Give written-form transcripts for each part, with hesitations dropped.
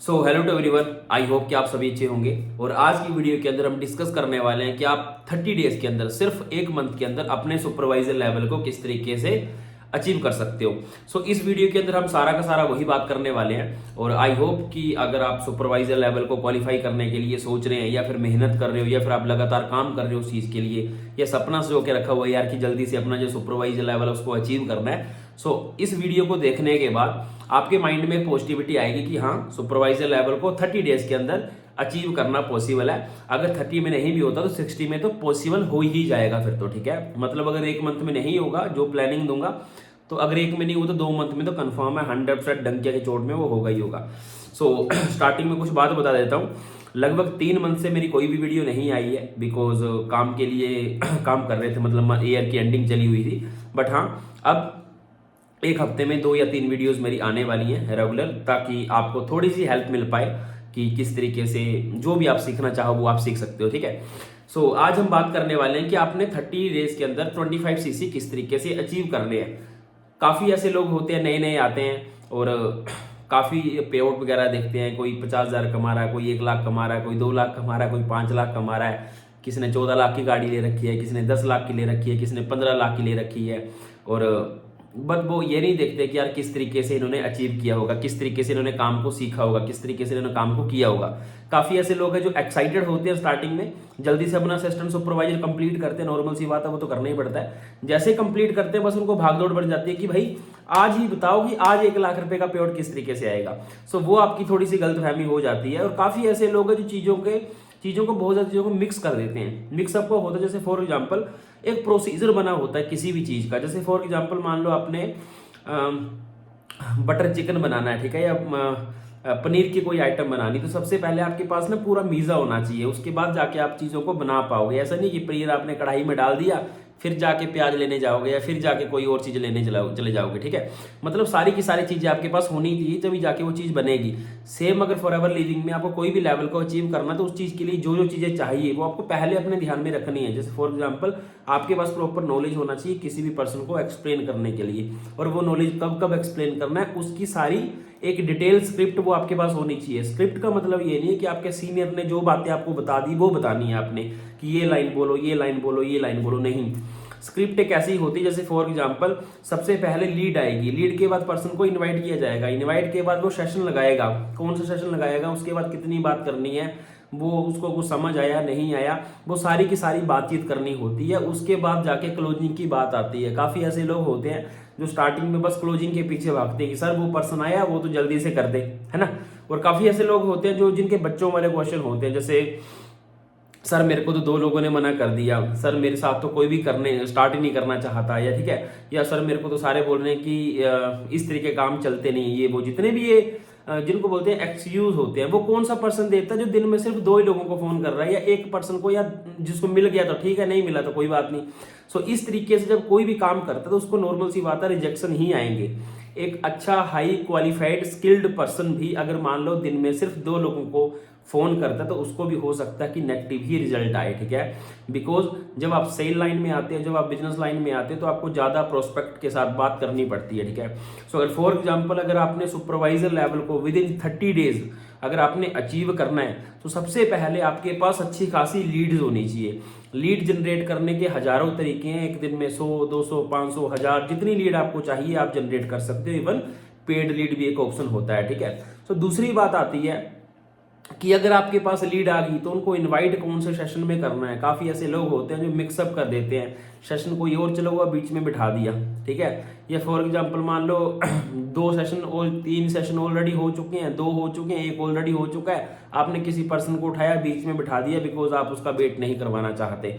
Hello to everyone, I hope कि आप सभी अच्छे होंगे। और आज की वीडियो के अंदर हम डिस्कस करने वाले हैं कि आप 30 डेज के अंदर, सिर्फ एक मंथ के अंदर अपने सुपरवाइजर लेवल को किस तरीके से अचीव कर सकते हो। इस वीडियो के अंदर हम सारा का सारा वही बात करने वाले हैं। और आई होप कि अगर आप सुपरवाइजर लेवल को क्वालिफाई करने के लिए सोच रहे हैं, या फिर मेहनत कर रहे हो, या फिर आप लगातार काम कर रहे हो उस चीज़ के लिए, या सपना से होकर रखा हुआ है यार कि जल्दी से अपना जो सुपरवाइजर लेवल है उसको अचीव करना है। इस वीडियो को देखने के बाद आपके माइंड में पॉजिटिविटी आएगी कि हाँ, सुपरवाइजर लेवल को 30 डेज के अंदर अचीव करना पॉसिबल है। अगर 30 में नहीं भी होता तो 60 में तो पॉसिबल हो ही जाएगा फिर तो, ठीक है। मतलब अगर एक मंथ में नहीं होगा जो प्लानिंग दूंगा, तो अगर एक में नहीं हुआ तो 2 मंथ में तो कंफर्म है, 100% डंकिया के चोट में वो होगा ही होगा। स्टार्टिंग में कुछ बात बता देता हूँ। लगभग 3 मंथ से मेरी कोई भी वीडियो नहीं आई है, बिकॉज काम के लिए काम कर रहे थे, मतलब ईयर की एंडिंग चली हुई थी। बट हाँ, अब एक हफ्ते में 2 या 3 वीडियोस मेरी आने वाली हैं रेगुलर, ताकि आपको थोड़ी सी हेल्प मिल पाए कि किस तरीके से जो भी आप सीखना चाहो वो आप सीख सकते हो, ठीक है। आज हम बात करने वाले हैं कि आपने 30 डेज के अंदर 25 सीसी किस तरीके से अचीव करने हैं। काफ़ी ऐसे लोग होते हैं, नए नए आते हैं और काफ़ी पे आउट वगैरह देखते हैं। कोई 50,000 कमा रहा है, कोई 1 लाख कमा रहा है, कोई 2 लाख कमा रहा है, कोई 5 लाख कमा रहा है। किसी ने 14 लाख की गाड़ी ले रखी है, किसी ने 10 लाख की ले रखी है, किसी ने 15 लाख की ले रखी है। और बट वो ये नहीं देखते कि यार किस तरीके से इन्होंने अचीव किया होगा, किस तरीके से इन्होंने काम को सीखा होगा, किस तरीके से इन्होंने काम को किया होगा। काफ़ी ऐसे लोग हैं जो एक्साइटेड होते हैं स्टार्टिंग में, जल्दी से अपना असिस्टेंट सुपरवाइजर कंप्लीट करते हैं। नॉर्मल सी बात है, वो तो करना ही पड़ता है। जैसे कंप्लीट करते हैं बस उनको भागदौड़ बढ़ जाती है कि भाई आज ही बताओ कि आज 1 लाख रुपए का पे आउट किस तरीके से आएगा। वो आपकी थोड़ी सी गलतफहमी हो जाती है। और काफ़ी ऐसे लोग हैं जो चीज़ों को बहुत ज़्यादा चीज़ों को मिक्स कर देते हैं। मिक्सअप को होता है, जैसे फॉर एग्जांपल एक प्रोसीजर बना होता है किसी भी चीज़ का। जैसे फॉर एग्जांपल मान लो आपने बटर चिकन बनाना है, ठीक है, या पनीर की कोई आइटम बनानी, तो सबसे पहले आपके पास ना पूरा मीज़ा होना चाहिए। उसके बाद जाके आप चीज़ों को बना पाओगे। ऐसा नहीं कि पनीर आपने कढ़ाई में डाल दिया फिर जाके प्याज लेने जाओगे, या फिर जाके कोई और चीज़ लेने चले जाओगे, ठीक है। मतलब सारी की सारी चीज़ें आपके पास होनी चाहिए, तभी जाके वो चीज़ बनेगी। सेम अगर फॉर एवर लिविंग में आपको कोई भी लेवल को अचीव करना, तो उस चीज़ के लिए जो जो चीज़ें चाहिए वो आपको पहले अपने ध्यान में रखनी है। जैसे फॉर एग्जाम्पल आपके पास प्रॉपर नॉलेज होना चाहिए किसी भी पर्सन को एक्सप्लेन करने के लिए। और वो नॉलेज कब कब एक्सप्लेन करना है, उसकी सारी एक डिटेल स्क्रिप्ट वो आपके पास होनी चाहिए। स्क्रिप्ट का मतलब ये नहीं है कि आपके सीनियर ने जो बातें आपको बता दी वो बतानी है आपने, कि ये लाइन बोलो, ये लाइन बोलो, ये लाइन बोलो, नहीं। स्क्रिप्ट एक ऐसी होती है, जैसे फॉर एग्जांपल सबसे पहले लीड आएगी, लीड के बाद पर्सन को इनवाइट किया जाएगा, इनवाइट के बाद वो सेशन लगाएगा, कौन सा सेशन लगाएगा, उसके बाद कितनी बात करनी है, वो उसको कुछ समझ आया नहीं आया, वो सारी की सारी बातचीत करनी होती है। उसके बाद जाके क्लोजिंग की बात आती है। काफ़ी ऐसे लोग होते हैं जो स्टार्टिंग में बस क्लोजिंग के पीछे भागते हैं कि सर वो पर्सन आया वो तो जल्दी से कर दे, है ना। और काफ़ी ऐसे लोग होते हैं जो जिनके बच्चों वाले क्वेश्चन होते हैं, जैसे सर मेरे को तो 2 लोगों ने मना कर दिया, सर मेरे साथ तो कोई भी करने स्टार्ट ही नहीं करना चाहता, या ठीक है, या सर मेरे को तो सारे बोल रहे हैं कि इस तरीके काम चलते नहीं, ये वो जितने भी ये जिनको बोलते हैं एक्सक्यूज होते हैं। वो कौन सा पर्सन देता है जो दिन में सिर्फ 2 ही लोगों को फोन कर रहा है, या एक पर्सन को, या जिसको मिल गया तो ठीक है, नहीं मिला तो कोई बात नहीं। इस तरीके से जब कोई भी काम करता है तो उसको नॉर्मल सी बात है रिजेक्शन ही आएंगे। एक अच्छा हाई क्वालिफाइड स्किल्ड पर्सन भी अगर मान लो दिन में सिर्फ 2 लोगों को फोन करता है, तो उसको भी हो सकता है कि नेगेटिव ही रिजल्ट आए, ठीक है। बिकॉज जब आप सेल लाइन में आते हैं, जब आप बिजनेस लाइन में आते हैं, तो आपको ज्यादा प्रोस्पेक्ट के साथ बात करनी पड़ती है, ठीक है। अगर फॉर एग्जांपल अगर आपने सुपरवाइजर लेवल को विद इन 30 डेज अगर आपने अचीव करना है, तो सबसे पहले आपके पास अच्छी खासी लीड्स होनी चाहिए। लीड जनरेट करने के हजारों तरीके हैं। एक दिन में 100, 200, 500, 1000 जितनी लीड आपको चाहिए आप जनरेट कर सकते हो। इवन पेड लीड भी एक ऑप्शन होता है, ठीक है। दूसरी बात आती है कि अगर आपके पास लीड आ गई तो उनको इनवाइट कौन से सेशन में करना है। काफ़ी ऐसे लोग होते हैं जो मिक्सअप कर देते हैं, सेशन कोई और चला हुआ बीच में बिठा दिया, ठीक है। या फॉर एग्जांपल मान लो 2 सेशन और 3 सेशन ऑलरेडी हो चुके हैं, 2 हो चुके हैं, 1 ऑलरेडी हो चुका है, आपने किसी पर्सन को उठाया बीच में बिठा दिया बिकॉज आप उसका वेट नहीं करवाना चाहते।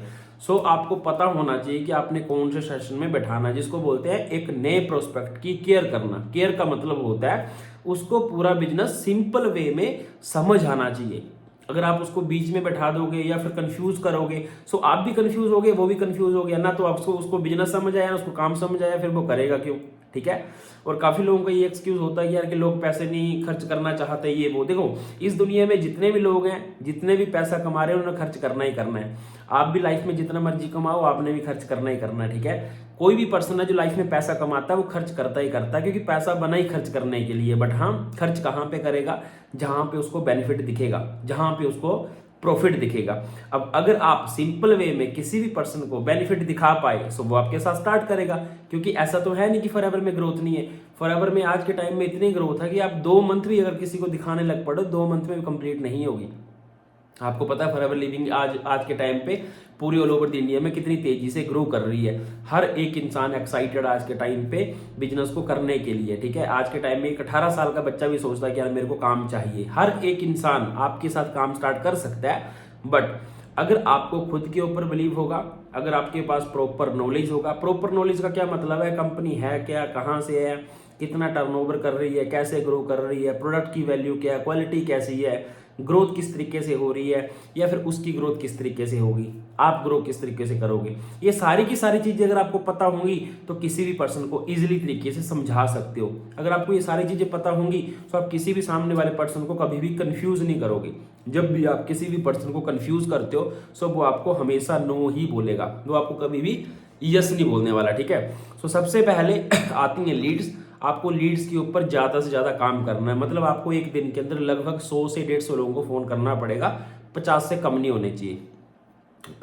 आपको पता होना चाहिए कि आपने कौन से सेशन में बैठाना है, जिसको बोलते हैं एक नए प्रोस्पेक्ट की केयर करना। केयर का मतलब होता है उसको पूरा बिजनेस सिंपल वे में समझ आना चाहिए। अगर आप उसको बीच में बैठा दोगे या फिर कंफ्यूज करोगे, आप भी कंफ्यूज होगे, वो भी कंफ्यूज हो गया ना, तो आपको उसको बिजनेस समझ आया, उसको काम समझ आया, फिर वो करेगा क्यों, ठीक है। और काफ़ी लोगों का ये एक्सक्यूज होता है कि यार कि लोग पैसे नहीं खर्च करना चाहते, ये वो। देखो, इस दुनिया में जितने भी लोग हैं, जितने भी पैसा कमा रहे हैं, उन्हें खर्च करना ही करना है। आप भी लाइफ में जितना मर्जी कमाओ, आपने भी खर्च करना ही करना है, ठीक है। कोई भी पर्सन है जो लाइफ में पैसा कमाता है, वो खर्च करता ही करता है, क्योंकि पैसा बना ही खर्च करने के लिए। बट हाँ, खर्च कहाँ पे करेगा? जहाँ पे उसको बेनिफिट दिखेगा, जहाँ पे उसको प्रॉफिट दिखेगा। अब अगर आप सिंपल वे में किसी भी पर्सन को बेनिफिट दिखा पाए, तो वो आपके साथ स्टार्ट करेगा। क्योंकि ऐसा तो है नहीं कि फॉरएवर में ग्रोथ नहीं है। फॉरएवर में आज के टाइम में इतनी ग्रोथ है कि आप 2 मंथ भी अगर किसी को दिखाने लग पड़ो, 2 मंथ में भी कंप्लीट नहीं होगी। आपको पता है फॉरएवर लिविंग आज के टाइम पे पूरी ऑल ओवर द इंडिया में कितनी तेजी से ग्रो कर रही है। हर एक इंसान एक्साइटेड आज के टाइम पे बिजनेस को करने के लिए, ठीक है। आज के टाइम में एक 18 साल का बच्चा भी सोचता है कि यार मेरे को काम चाहिए। हर एक इंसान आपके साथ काम स्टार्ट कर सकता है, बट अगर आपको खुद के ऊपर बिलीव होगा, अगर आपके पास प्रॉपर नॉलेज होगा। प्रॉपर नॉलेज का क्या मतलब है? कंपनी है क्या, कहाँ से है, कितना टर्नओवर कर रही है, कैसे ग्रो कर रही है, प्रोडक्ट की वैल्यू क्या है, क्वालिटी कैसी है, ग्रोथ किस तरीके से हो रही है, या फिर उसकी ग्रोथ किस तरीके से होगी, आप ग्रो किस तरीके से करोगे। ये सारी की सारी चीजें अगर आपको पता होंगी तो किसी भी पर्सन को इजीली तरीके से समझा सकते हो। अगर आपको ये सारी चीजें पता होंगी तो आप किसी भी सामने वाले पर्सन को कभी भी कंफ्यूज नहीं करोगे। जब भी आप किसी भी पर्सन को कंफ्यूज करते हो, सो वो आपको हमेशा नो ही बोलेगा, वो आपको कभी भी यस नहीं बोलने वाला, ठीक है। सो सबसे पहले आती है लीड्स। आपको लीड्स के ऊपर ज़्यादा से ज़्यादा काम करना है। मतलब आपको एक दिन के अंदर लगभग 100 से 150 लोगों को फ़ोन करना पड़ेगा, 50 से कम नहीं होने चाहिए।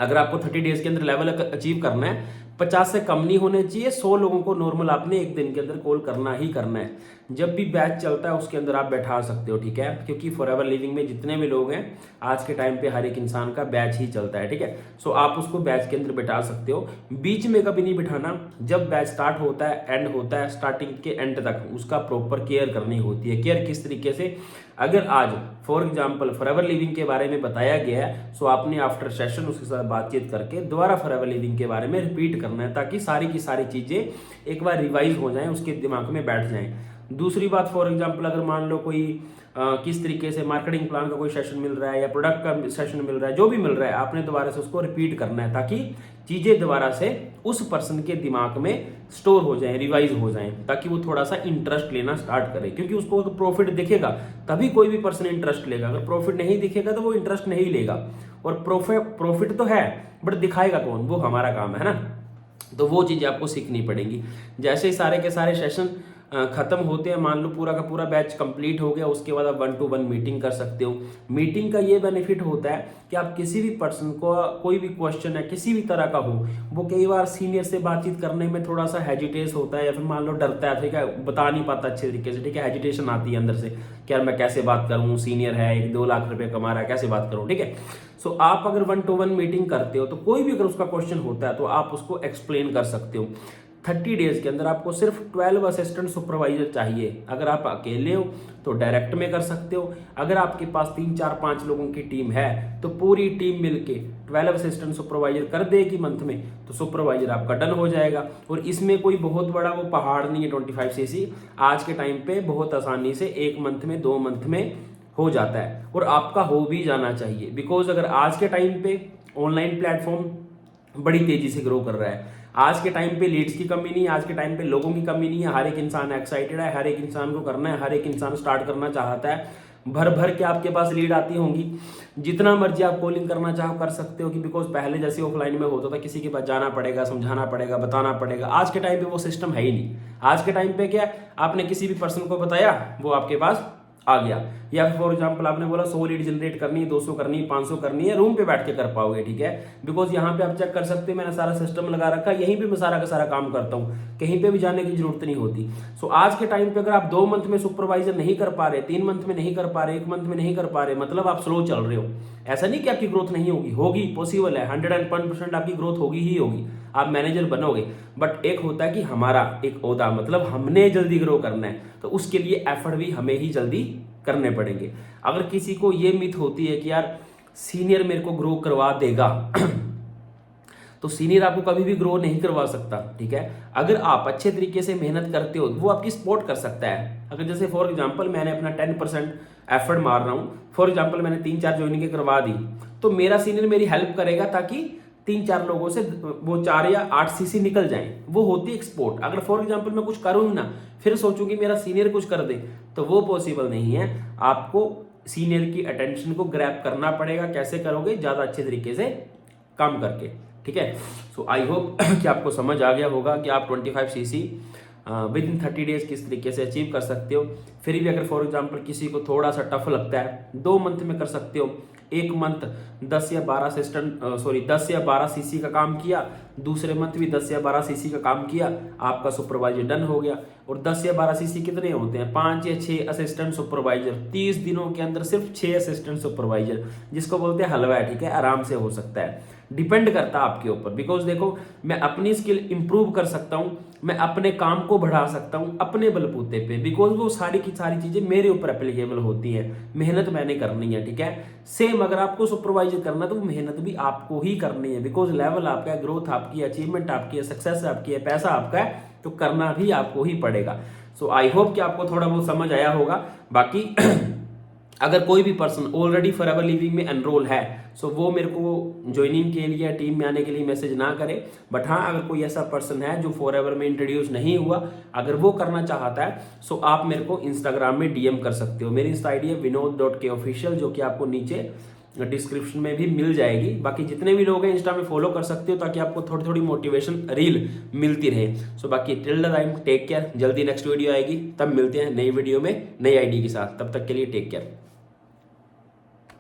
अगर आपको 30 डेज के अंदर लेवल अचीव करना है, 50 से कम नहीं होने चाहिए। 100 लोगों को नॉर्मल आपने एक दिन के अंदर कॉल करना ही करना है। जब भी बैच चलता है उसके अंदर आप बैठा सकते हो, ठीक है। क्योंकि फॉरएवर लिविंग में जितने भी लोग हैं, आज के टाइम पे हर एक इंसान का बैच ही चलता है, ठीक है। सो आप उसको बैच के अंदर बैठा सकते हो। बीच में कभी नहीं बिठाना। जब बैच स्टार्ट होता है, एंड होता है, स्टार्टिंग के एंड तक उसका प्रॉपर केयर करनी होती है। केयर किस तरीके से? अगर आज फॉर एग्जाम्पल फॉरएवर लिविंग के बारे में बताया गया है, सो आपने आफ्टर सेशन उसके साथ बातचीत करके दोबारा फॉरएवर लिविंग के बारे में रिपीट करना है, ताकि सारी की सारी चीजें एक बार रिवाइज हो जाएं, उसके दिमाग में बैठ जाएं। दूसरी बात, फॉर एग्जांपल अगर मान लो कोई किस तरीके से मार्केटिंग प्लान का कोई सेशन मिल रहा है या प्रोडक्ट का सेशन मिल रहा है, जो भी मिल रहा है, आपने दोबारा से उसको रिपीट करना है, ताकि चीजें दोबारा से उस पर्सन के दिमाग में स्टोर हो जाएं, रिवाइज हो जाएं, ताकि वो थोड़ा सा इंटरेस्ट लेना स्टार्ट करे। क्योंकि उसको अगर प्रॉफिट दिखेगा तभी कोई भी पर्सन इंटरेस्ट लेगा। अगर प्रॉफिट नहीं दिखेगा तो वो इंटरेस्ट नहीं लेगा। और प्रॉफिट तो है, बट दिखाएगा कौन? वो हमारा काम है ना। तो वो चीज़ें आपको सीखनी पड़ेंगी। जैसे ही सारे के सारे सेशन खत्म होते हैं, मान लो पूरा का पूरा बैच कंप्लीट हो गया, उसके बाद आप 1-to-1 मीटिंग कर सकते हो। मीटिंग का ये बेनिफिट होता है कि आप किसी भी पर्सन को कोई भी क्वेश्चन है किसी भी तरह का हो, वो कई बार सीनियर से बातचीत करने में थोड़ा सा हेजिटेट होता है, या फिर मान लो डरता है, ठीक है, बता नहीं पाता अच्छे तरीके से, ठीक है, हेजिटेशन आती है अंदर से कि यार मैं कैसे बात करूँ, सीनियर है, 1-2 लाख रुपए कमा रहा है, कैसे बात करूँ, ठीक है। सो आप अगर 1-to-1 मीटिंग करते हो तो कोई भी अगर उसका क्वेश्चन होता है तो आप उसको एक्सप्लेन कर सकते हो। 30 डेज के अंदर आपको सिर्फ 12 असिस्टेंट सुपरवाइजर चाहिए। अगर आप अकेले हो तो डायरेक्ट में कर सकते हो। अगर आपके पास 3-4-5 लोगों की टीम है तो पूरी टीम मिलके 12 असिस्टेंट सुपरवाइजर कर देगी मंथ में, तो सुपरवाइजर आपका डन हो जाएगा। और इसमें कोई बहुत बड़ा वो पहाड़ नहीं है 25 cc। आज के टाइम पे बहुत आसानी से 1 मंथ में, 2 मंथ में हो जाता है, और आपका हो भी जाना चाहिए। बिकॉज अगर आज के टाइम पे ऑनलाइन प्लेटफॉर्म बड़ी तेजी से ग्रो कर रहा है, आज के टाइम पे लीड्स की कमी नहीं है, आज के टाइम पे लोगों की कमी नहीं है, हर एक इंसान एक्साइटेड है, हर एक इंसान को करना है, हर एक इंसान स्टार्ट करना चाहता है। भर भर के आपके पास लीड आती होंगी, जितना मर्जी आप कॉलिंग करना चाहो कर सकते हो। कि बिकॉज पहले जैसे ऑफलाइन में होता था, किसी के पास जाना पड़ेगा, समझाना पड़ेगा, बताना पड़ेगा। आज के टाइम पे वो सिस्टम है ही नहीं। आज के टाइम पे क्या, आपने किसी भी पर्सन को बताया, वो आपके पास आ गया। या फॉर एग्जांपल आपने बोला 100 लीड जनरेट करनी है, 200 करनी है, 500 करनी है, रूम पे बैठ के कर पाओगे, ठीक है। बिकॉज यहाँ पे आप चेक कर सकते हैं, मैंने सारा सिस्टम लगा रखा है, यहीं पे मैं सारा का सारा काम करता हूँ, कहीं पे भी जाने की जरूरत नहीं होती। सो आज के टाइम पे अगर आप 2 मंथ में सुपरवाइजर नहीं कर पा रहे, 3 मंथ में नहीं कर पा रहे, 1 मंथ में नहीं कर पा रहे, मतलब आप स्लो चल रहे हो। ऐसा नहीं कि आपकी ग्रोथ नहीं होगी, होगी, पॉसिबल है, 101% आपकी ग्रोथ होगी ही होगी, आप मैनेजर बनोगे। बट एक होता है कि हमारा एक ओहदा, मतलब हमने जल्दी ग्रो करना है, तो उसके लिए एफर्ट भी हमें ही जल्दी करने पड़ेंगे। अगर किसी को ये मिथ होती है कि यार सीनियर मेरे को ग्रो करवा देगा तो सीनियर आपको कभी भी ग्रो नहीं करवा सकता, ठीक है। अगर आप अच्छे तरीके से मेहनत करते हो, वो आपकी सपोर्ट कर सकता है। अगर जैसे फॉर एग्जांपल मैंने अपना 10% एफर्ट मार रहा हूं, फॉर एग्जांपल मैंने 3-4 ज्वाइनिंग करवा दी, तो मेरा सीनियर मेरी हेल्प करेगा ताकि 3-4 लोगों से वो 4 या 8 सीसी निकल जाएं, वो होती है एक्सपोर्ट। अगर फॉर एग्जांपल मैं कुछ करूँ ना, फिर सोचूं कि मेरा सीनियर कुछ कर दे, तो वो पॉसिबल नहीं है। आपको सीनियर की अटेंशन को ग्रैब करना पड़ेगा। कैसे करोगे? ज़्यादा अच्छे तरीके से काम करके, ठीक है। सो आई होप कि आपको समझ आ गया होगा कि आप 25 सीसी विद इन 30 डेज किस तरीके से अचीव कर सकते हो। फिर भी अगर फॉर एग्जांपल किसी को थोड़ा सा टफ लगता है, 2 मंथ में कर सकते हो। एक मंथ 10 या 12 सीसी का काम किया, दूसरे मंथ भी 10 या 12 सीसी का काम किया, आपका सुपरवाइजर डन हो गया। और 10 या 12 सीसी कितने होते हैं? 5 या 6 असिस्टेंट सुपरवाइजर, 30 दिनों के अंदर सिर्फ 6 असिस्टेंट सुपरवाइजर, जिसको बोलते हैं हलवा है, ठीक है। आराम से हो सकता है, डिपेंड करता है आपके ऊपर। बिकॉज देखो, मैं अपनी स्किल इंप्रूव कर सकता हूं, मैं अपने काम को बढ़ा सकता हूं अपने बलबूते पे, बिकॉज वो सारी की सारी चीजें मेरे ऊपर एप्लीकेबल होती हैं। मेहनत मैंने करनी है, ठीक है। सेम अगर आपको सुपरवाइजर करना है तो वो मेहनत भी आपको ही करनी है, बिकॉज लेवल आपका है, ग्रोथ आपकी है, अचीवमेंट आपकी है, सक्सेस आपकी है, पैसा आपका है, तो करना भी आपको ही पड़ेगा। सो आई होप कि आपको थोड़ा बहुत समझ आया होगा। बाकी अगर कोई भी पर्सन ऑलरेडी फॉरएवर लिविंग में एनरोल है, सो वो मेरे को ज्वाइनिंग के लिए, टीम में आने के लिए मैसेज ना करे। बट हाँ, अगर कोई ऐसा पर्सन है जो फॉरएवर में इंट्रोड्यूस नहीं हुआ, अगर वो करना चाहता है, सो आप मेरे को इंस्टाग्राम में डीएम कर सकते हो। मेरी इंस्टा आईडी है vinod.k.official, जो कि आपको नीचे डिस्क्रिप्शन में भी मिल जाएगी। बाकी जितने भी लोग हैं इंस्टा में फॉलो कर सकते हो, ताकि आपको थोड़ी थोड़ी मोटिवेशन रील मिलती रहे। सो बाकी till the time take care. जल्दी नेक्स्ट वीडियो आएगी, तब मिलते हैं नई वीडियो में नई आईडी के साथ। तब तक के लिए टेक केयर।